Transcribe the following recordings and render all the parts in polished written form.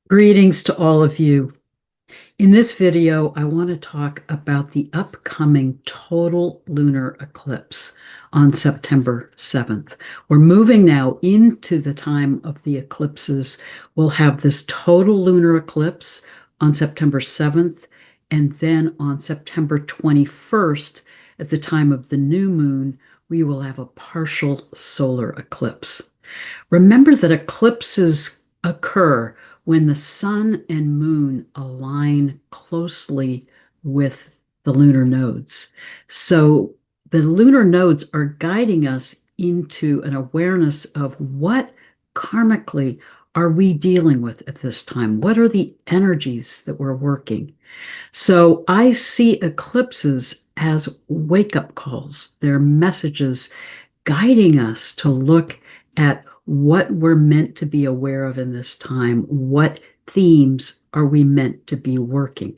Greetings to all of you. In this video, I want to talk about the upcoming total lunar eclipse on September 7th. We're moving now into the time of the eclipses. We'll have this total lunar eclipse on September 7th, and then on September 21st, at the time of the new moon, we will have a partial solar eclipse. Remember that eclipses occur when the sun and moon align closely with the lunar nodes. So the lunar nodes are guiding us into an awareness of what karmically are we dealing with at this time? What are the energies that we're working? So I see eclipses as wake-up calls. They're messages guiding us to look at what we're meant to be aware of in this time. What themes are we meant to be working?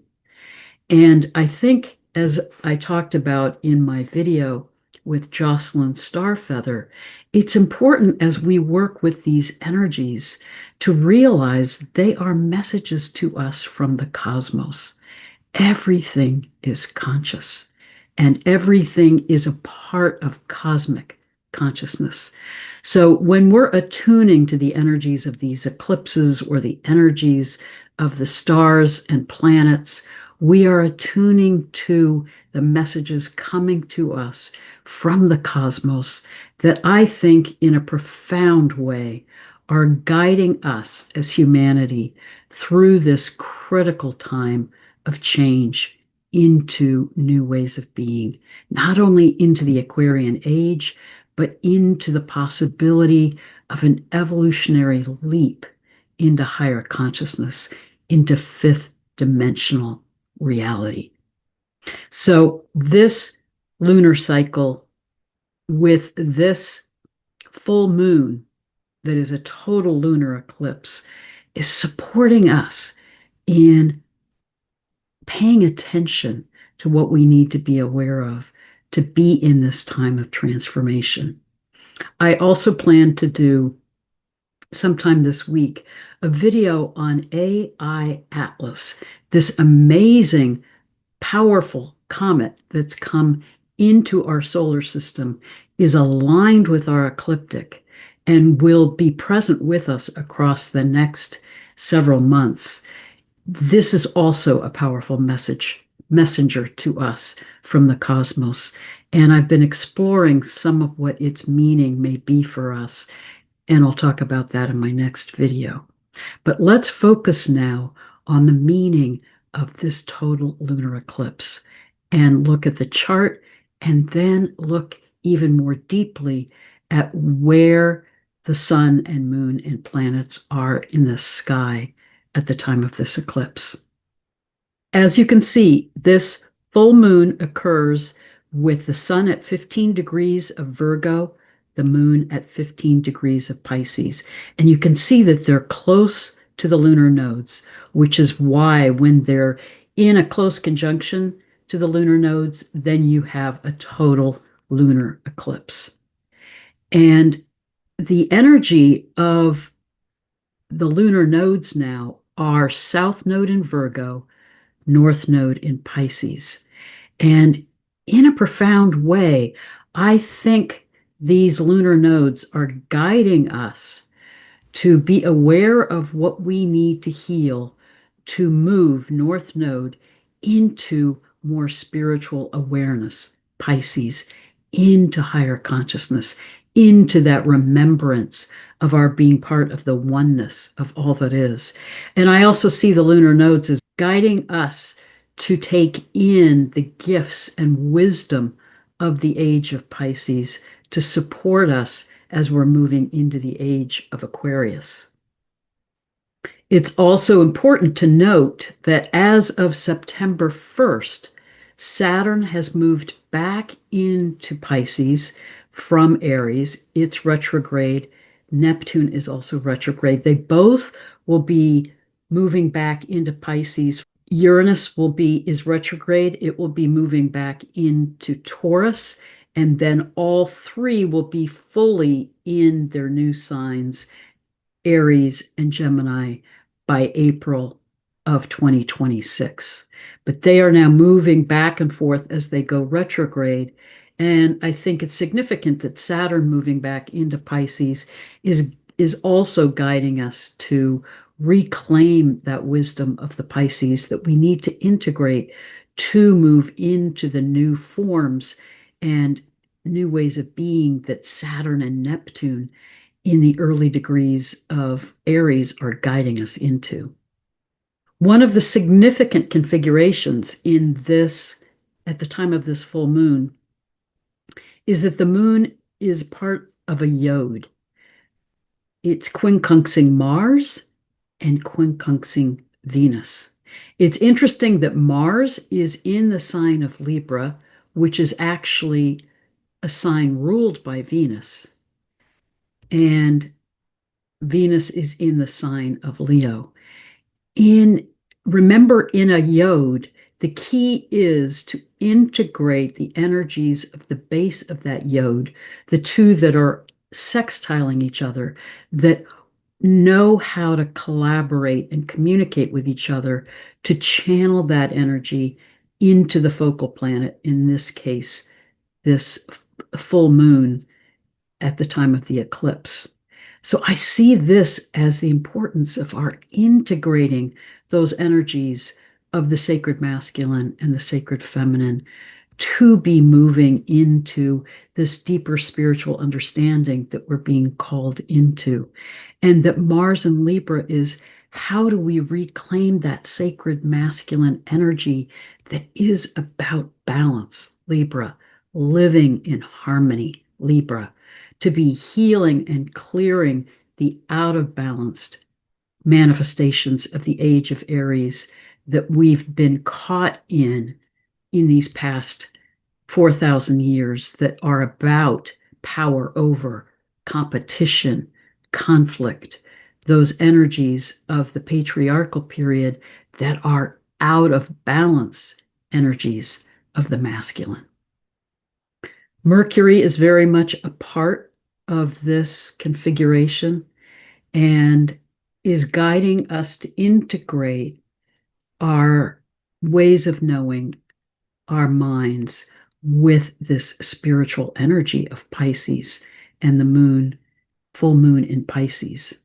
And I think, as I talked about in my video with Jocelyn Starfeather, it's important as we work with these energies to realize they are messages to us from the cosmos. Everything is conscious, and everything is a part of cosmic consciousness. So when we're attuning to the energies of these eclipses or the energies of the stars and planets, we are attuning to the messages coming to us from the cosmos that I think in a profound way are guiding us as humanity through this critical time of change into new ways of being, not only into the Aquarian age, but into the possibility of an evolutionary leap into higher consciousness, into fifth dimensional reality. So this lunar cycle with this full moon that is a total lunar eclipse is supporting us in paying attention to what we need to be aware of to be in this time of transformation. I also plan to do sometime this week a video on AI Atlas, this amazing, powerful comet that's come into our solar system, is aligned with our ecliptic and will be present with us across the next several months. This is also a powerful messenger to us from the cosmos. And I've been exploring some of what its meaning may be for us, and I'll talk about that in my next video. But let's focus now on the meaning of this total lunar eclipse and look at the chart, and then look even more deeply at where the sun and moon and planets are in the sky at the time of this eclipse. As you can see, this full moon occurs with the sun at 15 degrees of Virgo, the moon at 15 degrees of Pisces. And you can see that they're close to the lunar nodes, which is why when they're in a close conjunction to the lunar nodes, then you have a total lunar eclipse. And the energy of the lunar nodes now are South Node in Virgo, North Node in Pisces. And in a profound way, I think these lunar nodes are guiding us to be aware of what we need to heal to move North Node into more spiritual awareness, Pisces, into higher consciousness, into that remembrance of our being part of the oneness of all that is. And I also see the lunar nodes as guiding us to take in the gifts and wisdom of the age of Pisces to support us as we're moving into the age of Aquarius. It's also important to note that as of September 1st, Saturn has moved back into Pisces from Aries. It's retrograde. Neptune is also retrograde. They both will be moving back into Pisces. Uranus is retrograde. It will be moving back into Taurus. And then all three will be fully in their new signs, Aries and Gemini, by April of 2026. But they are now moving back and forth as they go retrograde. And I think it's significant that Saturn moving back into Pisces is also guiding us to reclaim that wisdom of the Pisces that we need to integrate to move into the new forms and new ways of being that Saturn and Neptune in the early degrees of Aries are guiding us into. One of the significant configurations in this, at the time of this full moon, is that the moon is part of a yod. It's quincunxing Mars and quincunxing Venus. It's interesting that Mars is in the sign of Libra, which is actually a sign ruled by Venus, and Venus is in the sign of Leo. Remember, in a yod, the key is to integrate the energies of the base of that yod, the two that are sextiling each other, that know how to collaborate and communicate with each other to channel that energy into the focal planet, in this case, this full moon at the time of the eclipse. So I see this as the importance of our integrating those energies of the sacred masculine and the sacred feminine to be moving into this deeper spiritual understanding that we're being called into. And that Mars and Libra is, how do we reclaim that sacred masculine energy that is about balance, Libra, living in harmony, Libra, to be healing and clearing the out of balanced manifestations of the age of Aries that we've been caught in these past 4,000 years, that are about power over, competition, conflict, those energies of the patriarchal period that are out of balance energies of the masculine. Mercury is very much a part of this configuration and is guiding us to integrate our ways of knowing, our minds, with this spiritual energy of Pisces and the moon, full moon in Pisces.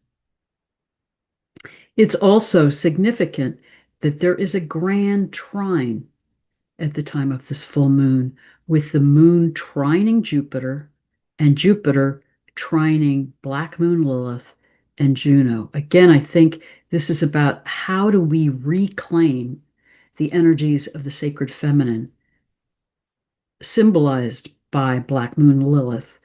It's also significant that there is a grand trine at the time of this full moon, with the moon trining Jupiter and Jupiter trining Black Moon Lilith and Juno. Again, I think this is about how do we reclaim the energies of the sacred feminine, symbolized by Black Moon Lilith,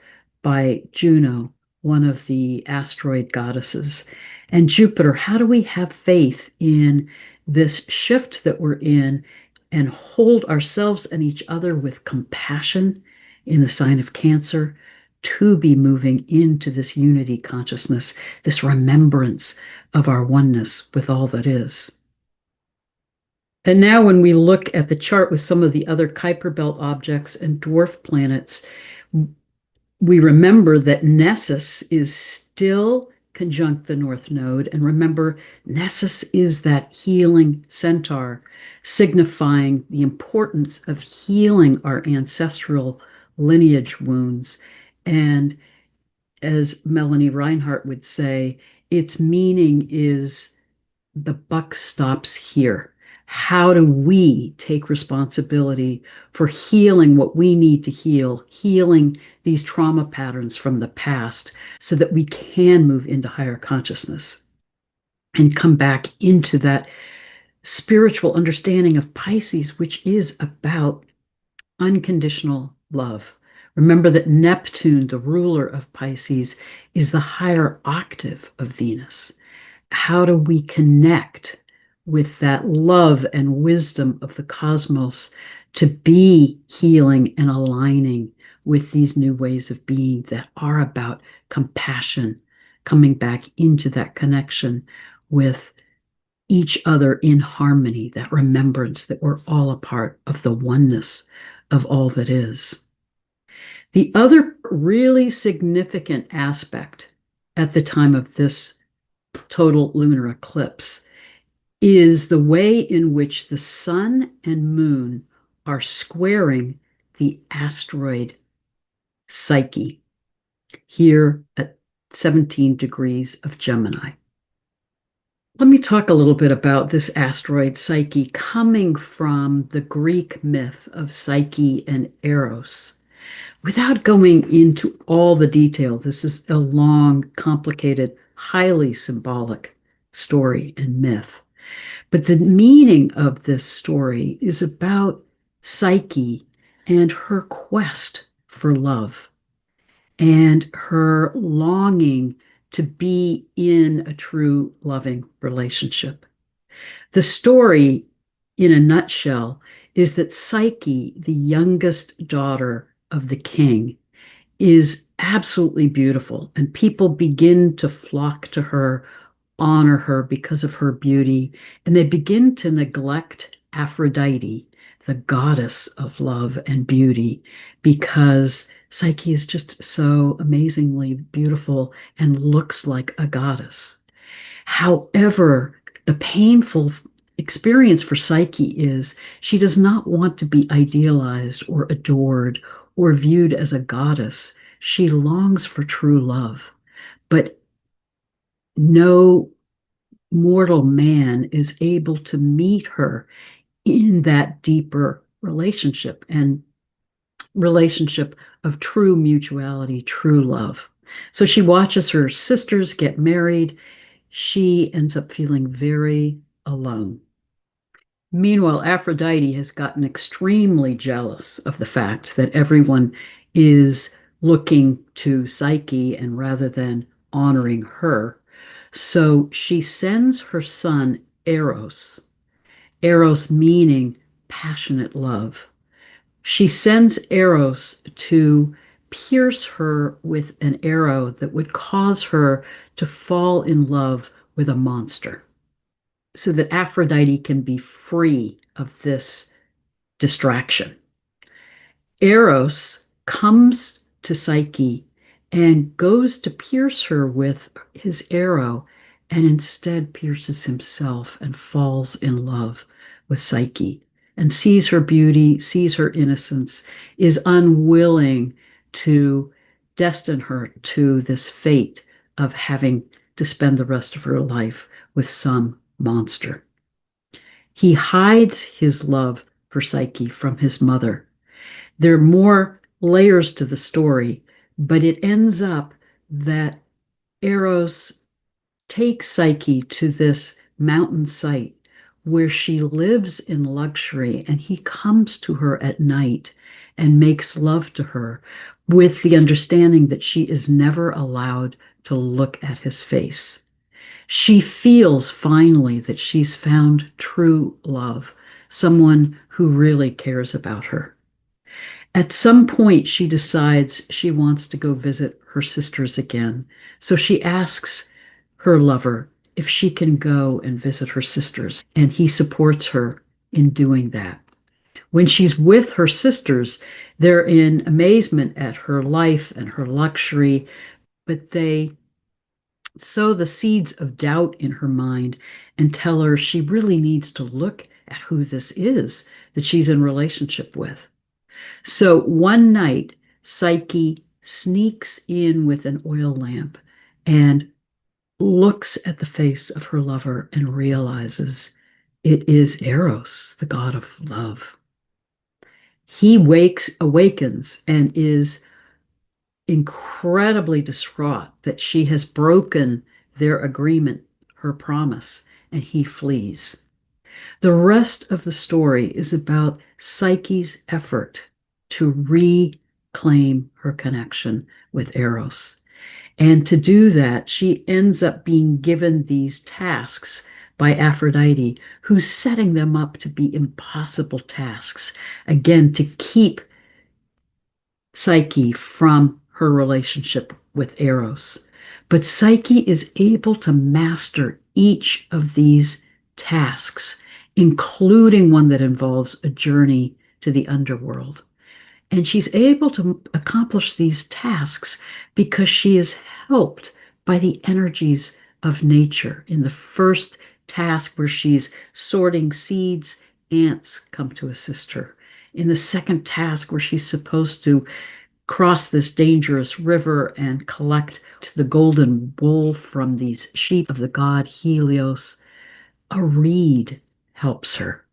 by Juno, one of the asteroid goddesses, and Jupiter. How do we have faith in this shift that we're in and hold ourselves and each other with compassion in the sign of Cancer to be moving into this unity consciousness, this remembrance of our oneness with all that is? And now when we look at the chart with some of the other Kuiper Belt objects and dwarf planets, we remember that Nessus is still conjunct the North Node. And remember, Nessus is that healing centaur, signifying the importance of healing our ancestral lineage wounds. And as Melanie Reinhardt would say, its meaning is the buck stops here. How do we take responsibility for healing what we need to heal, healing these trauma patterns from the past so that we can move into higher consciousness and come back into that spiritual understanding of Pisces, which is about unconditional love. Remember that Neptune, the ruler of Pisces, is the higher octave of Venus. How do we connect with that love and wisdom of the cosmos to be healing and aligning with these new ways of being that are about compassion, coming back into that connection with each other in harmony, that remembrance that we're all a part of the oneness of all that is. The other really significant aspect at the time of this total lunar eclipse is the way in which the sun and moon are squaring the asteroid Psyche here at 17 degrees of Gemini. Let me talk a little bit about this asteroid Psyche coming from the Greek myth of Psyche and Eros. Without going into all the detail, this is a long, complicated, highly symbolic story and myth. But the meaning of this story is about Psyche and her quest for love and her longing to be in a true loving relationship. The story, in a nutshell, is that Psyche, the youngest daughter of the king, is absolutely beautiful, and people begin to flock to her, honor her because of her beauty, and they begin to neglect Aphrodite, the goddess of love and beauty, because Psyche is just so amazingly beautiful and looks like a goddess. However, the painful experience for Psyche is she does not want to be idealized or adored or viewed as a goddess. She longs for true love, but no mortal man is able to meet her in that deeper relationship and relationship of true mutuality, true love. So she watches her sisters get married. She ends up feeling very alone. Meanwhile, Aphrodite has gotten extremely jealous of the fact that everyone is looking to Psyche and rather than honoring her. So she sends her son Eros, Eros meaning passionate love. She sends Eros to pierce her with an arrow that would cause her to fall in love with a monster so that Aphrodite can be free of this distraction. Eros comes to Psyche and goes to pierce her with his arrow and instead pierces himself and falls in love with Psyche and sees her beauty, sees her innocence, is unwilling to destine her to this fate of having to spend the rest of her life with some monster. He hides his love for Psyche from his mother. There are more layers to the story, but it ends up that Eros takes Psyche to this mountain site where she lives in luxury, and he comes to her at night and makes love to her with the understanding that she is never allowed to look at his face. She feels finally that she's found true love, someone who really cares about her. At some point, she decides she wants to go visit her sisters again. So she asks her lover if she can go and visit her sisters, and he supports her in doing that. When she's with her sisters, they're in amazement at her life and her luxury, but they sow the seeds of doubt in her mind and tell her she really needs to look at who this is that she's in relationship with. So one night, Psyche sneaks in with an oil lamp and looks at the face of her lover and realizes it is Eros, the god of love. He awakens and is incredibly distraught that she has broken their agreement, her promise, and he flees. The rest of the story is about Psyche's effort to reclaim her connection with Eros. And to do that, she ends up being given these tasks by Aphrodite, who's setting them up to be impossible tasks, again, to keep Psyche from her relationship with Eros. But Psyche is able to master each of these tasks, including one that involves a journey to the underworld. And she's able to accomplish these tasks because she is helped by the energies of nature. In the first task where she's sorting seeds, ants come to assist her. In the second task where she's supposed to cross this dangerous river and collect the golden wool from these sheep of the god Helios, a reed helps her.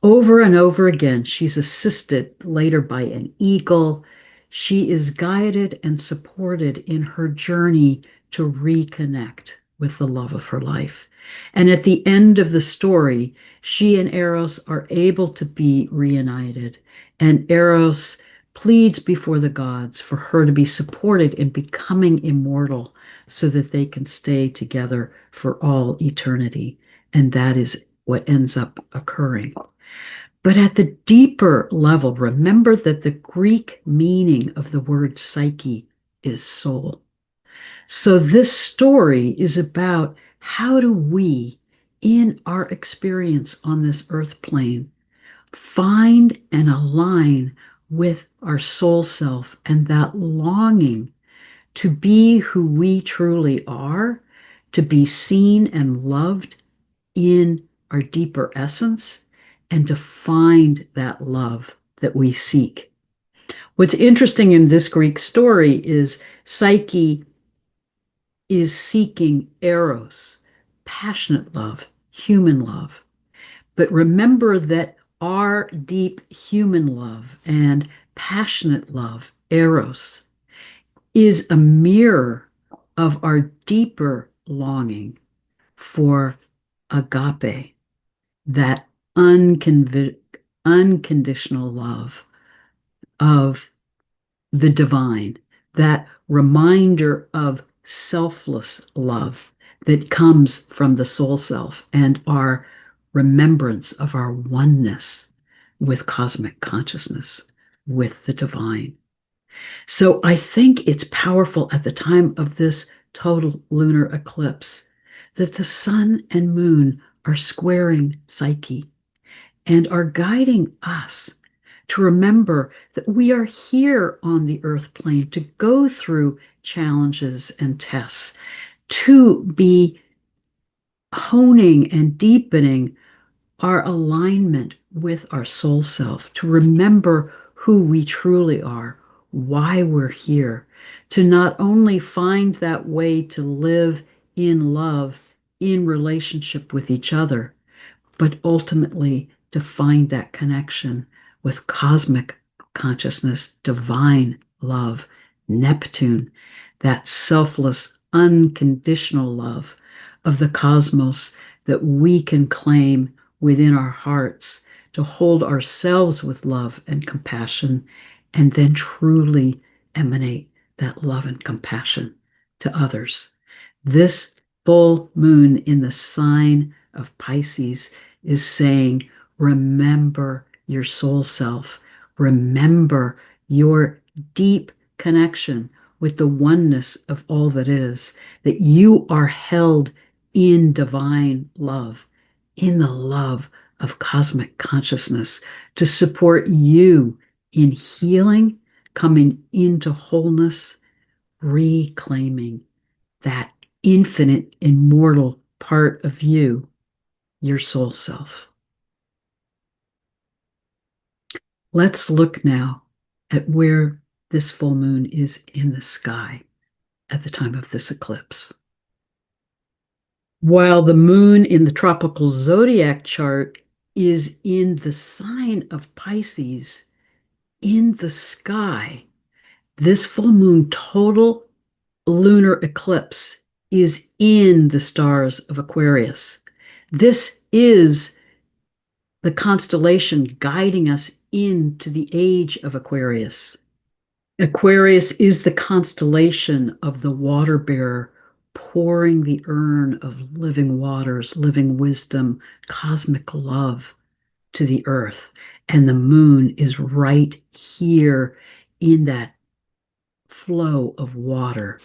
Over and over again, she's assisted later by an eagle. She is guided and supported in her journey to reconnect with the love of her life. And at the end of the story, she and Eros are able to be reunited. And Eros pleads before the gods for her to be supported in becoming immortal so that they can stay together for all eternity. And that is what ends up occurring. But at the deeper level, remember that the Greek meaning of the word psyche is soul. So this story is about how do we, in our experience on this earth plane, find and align with our soul self and that longing to be who we truly are, to be seen and loved in our deeper essence, and to find that love that we seek. What's interesting in this Greek story is Psyche is seeking eros, passionate love, human love. But remember that our deep human love and passionate love, eros, is a mirror of our deeper longing for agape, that unconditional love of the divine, that reminder of selfless love that comes from the soul self and our remembrance of our oneness with cosmic consciousness, with the divine. So I think it's powerful at the time of this total lunar eclipse that the sun and moon are squaring Psyche and are guiding us to remember that we are here on the earth plane to go through challenges and tests, to be honing and deepening our alignment with our soul self, to remember who we truly are, why we're here, to not only find that way to live in love, in relationship with each other, but ultimately to find that connection with cosmic consciousness, divine love, Neptune, that selfless, unconditional love of the cosmos that we can claim within our hearts to hold ourselves with love and compassion, and then truly emanate that love and compassion to others. This full moon in the sign of Pisces is saying, remember your soul self, remember your deep connection with the oneness of all that is, that you are held in divine love, in the love of cosmic consciousness to support you in healing, coming into wholeness, reclaiming that infinite, immortal part of you, your soul self. Let's look now at where this full moon is in the sky at the time of this eclipse. While the moon in the tropical zodiac chart is in the sign of Pisces, in the sky, this full moon total lunar eclipse is in the stars of Aquarius. This is the constellation guiding us into the age of Aquarius. Aquarius is the constellation of the water bearer pouring the urn of living waters, living wisdom, cosmic love to the earth. And the moon is right here in that flow of water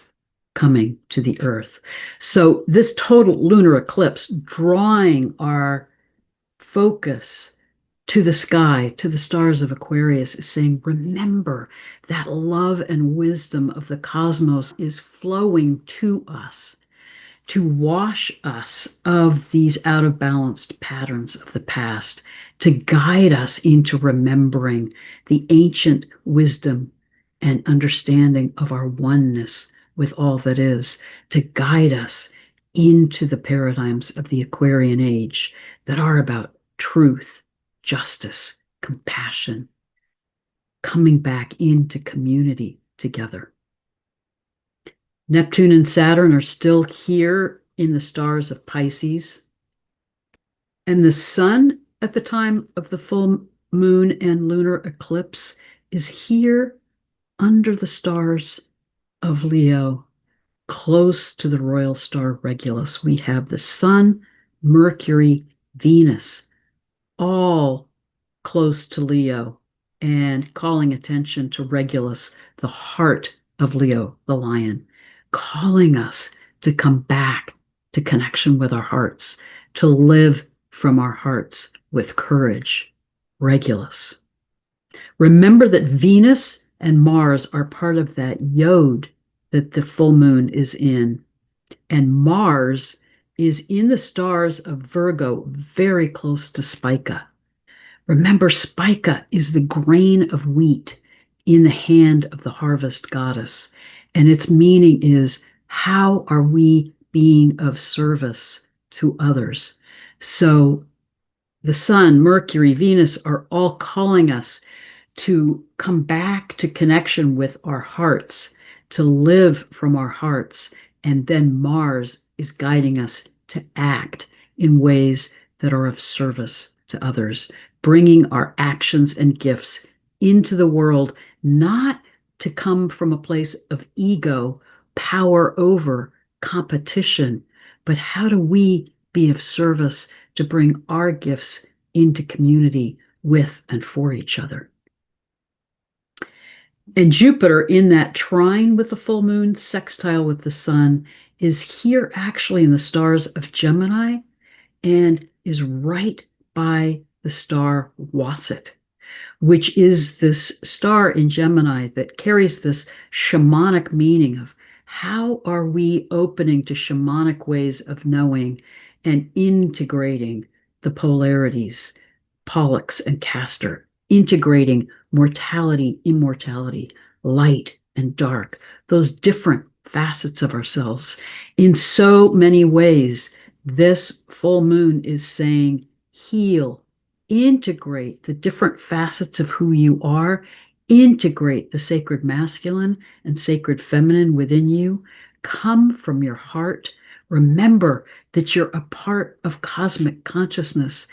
coming to the earth. So this total lunar eclipse drawing our focus to the sky, to the stars of Aquarius, is saying, remember that love and wisdom of the cosmos is flowing to us to wash us of these out of balanced patterns of the past, to guide us into remembering the ancient wisdom and understanding of our oneness with all that is, to guide us into the paradigms of the Aquarian age that are about truth, justice, compassion, coming back into community together. Neptune and Saturn are still here in the stars of Pisces. And the sun at the time of the full moon and lunar eclipse is here under the stars of Leo, close to the royal star Regulus. We have the sun, Mercury, Venus, all close to Leo and calling attention to Regulus, the heart of Leo, the lion, calling us to come back to connection with our hearts, to live from our hearts with courage. Regulus. Remember that Venus and Mars are part of that Yod that the full moon is in. And Mars is in the stars of Virgo, very close to Spica. Remember, Spica is the grain of wheat in the hand of the harvest goddess. And its meaning is, how are we being of service to others? So the sun, Mercury, Venus are all calling us to come back to connection with our hearts, to live from our hearts. And then Mars is guiding us to act in ways that are of service to others, bringing our actions and gifts into the world, not to come from a place of ego, power over, competition, but how do we be of service to bring our gifts into community with and for each other? And Jupiter, in that trine with the full moon, sextile with the sun, is here actually in the stars of Gemini and is right by the star Wasset, which is this star in Gemini that carries this shamanic meaning of how are we opening to shamanic ways of knowing and integrating the polarities, Pollux and Castor, integrating mortality, immortality, light and dark, those different facets of ourselves. In so many ways, this full moon is saying, heal, integrate the different facets of who you are, integrate the sacred masculine and sacred feminine within you, come from your heart. Remember that you're a part of cosmic consciousness.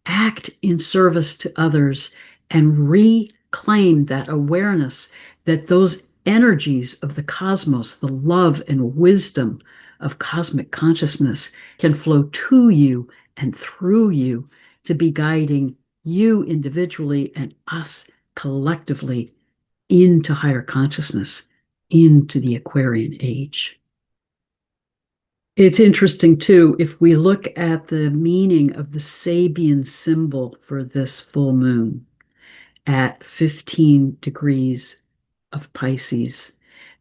Act in service to others and reclaim that awareness that those energies of the cosmos, the love and wisdom of cosmic consciousness, can flow to you and through you to be guiding you individually and us collectively into higher consciousness, into the Aquarian age. It's interesting, too, if we look at the meaning of the Sabian symbol for this full moon at 15 degrees of Pisces,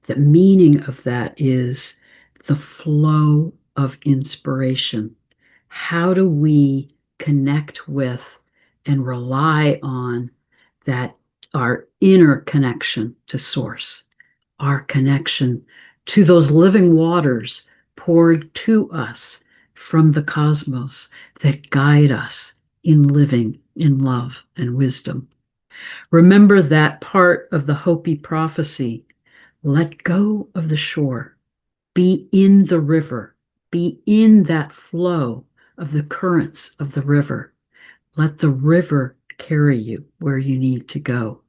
the meaning of that is the flow of inspiration. How do we connect with and rely on that, our inner connection to Source, our connection to those living waters poured to us from the cosmos that guide us in living in love and wisdom. Remember that part of the Hopi prophecy, let go of the shore, be in the river, be in that flow of the currents of the river. Let the river carry you where you need to go.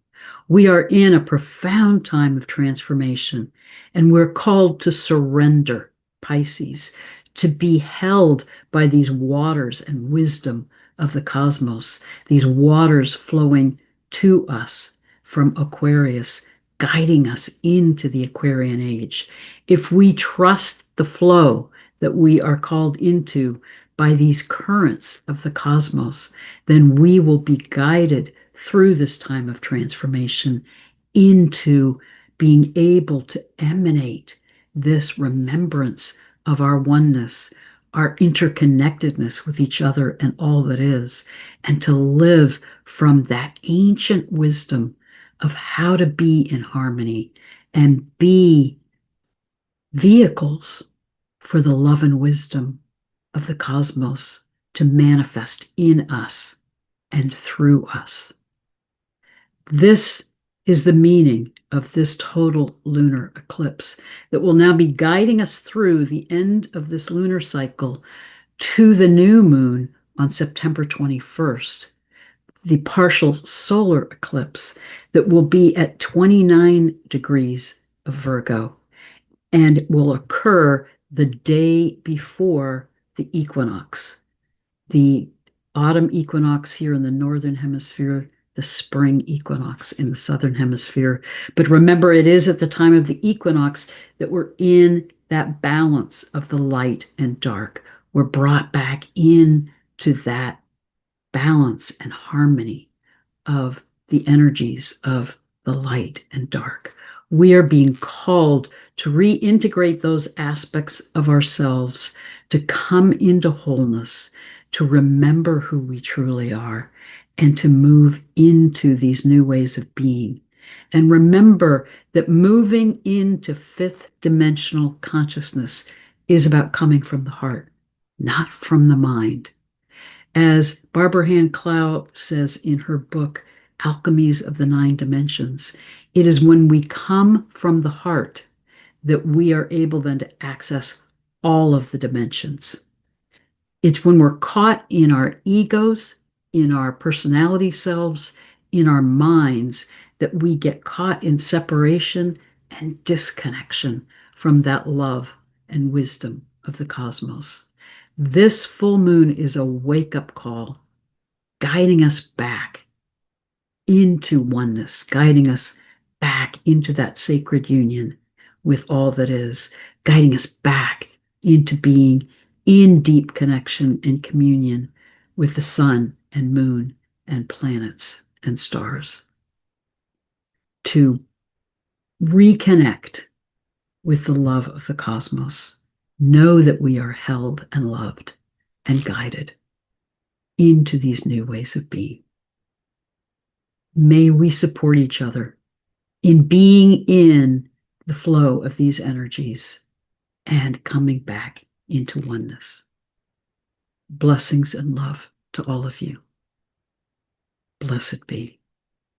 We are in a profound time of transformation, and we're called to surrender, Pisces, to be held by these waters and wisdom of the cosmos, these waters flowing to us from Aquarius, guiding us into the Aquarian age. If we trust the flow that we are called into by these currents of the cosmos, then we will be guided through this time of transformation into being able to emanate this remembrance of our oneness, our interconnectedness with each other and all that is, and to live from that ancient wisdom of how to be in harmony and be vehicles for the love and wisdom of the cosmos to manifest in us and through us. This is the meaning of this total lunar eclipse that will now be guiding us through the end of this lunar cycle to the new moon on September 21st, the partial solar eclipse that will be at 29 degrees of Virgo and will occur the day before the equinox, the autumn equinox here in the northern hemisphere, the spring equinox in the southern hemisphere. But remember, it is at the time of the equinox that we're in that balance of the light and dark. We're brought back into that balance and harmony of the energies of the light and dark. We are being called to reintegrate those aspects of ourselves, to come into wholeness, to remember who we truly are, and to move into these new ways of being. And remember that moving into fifth dimensional consciousness is about coming from the heart, not from the mind. As Barbara Hand Clow says in her book, Alchemies of the Nine Dimensions, it is when we come from the heart that we are able then to access all of the dimensions. It's when we're caught in our egos, in our personality selves, in our minds, that we get caught in separation and disconnection from that love and wisdom of the cosmos. This full moon is a wake-up call, guiding us back into oneness, guiding us back into that sacred union with all that is, guiding us back into being in deep connection and communion with the sun and moon and planets and stars. To reconnect with the love of the cosmos, know that we are held and loved and guided into these new ways of being. May we support each other in being in the flow of these energies and coming back into oneness. Blessings and love to all of you. Blessed be.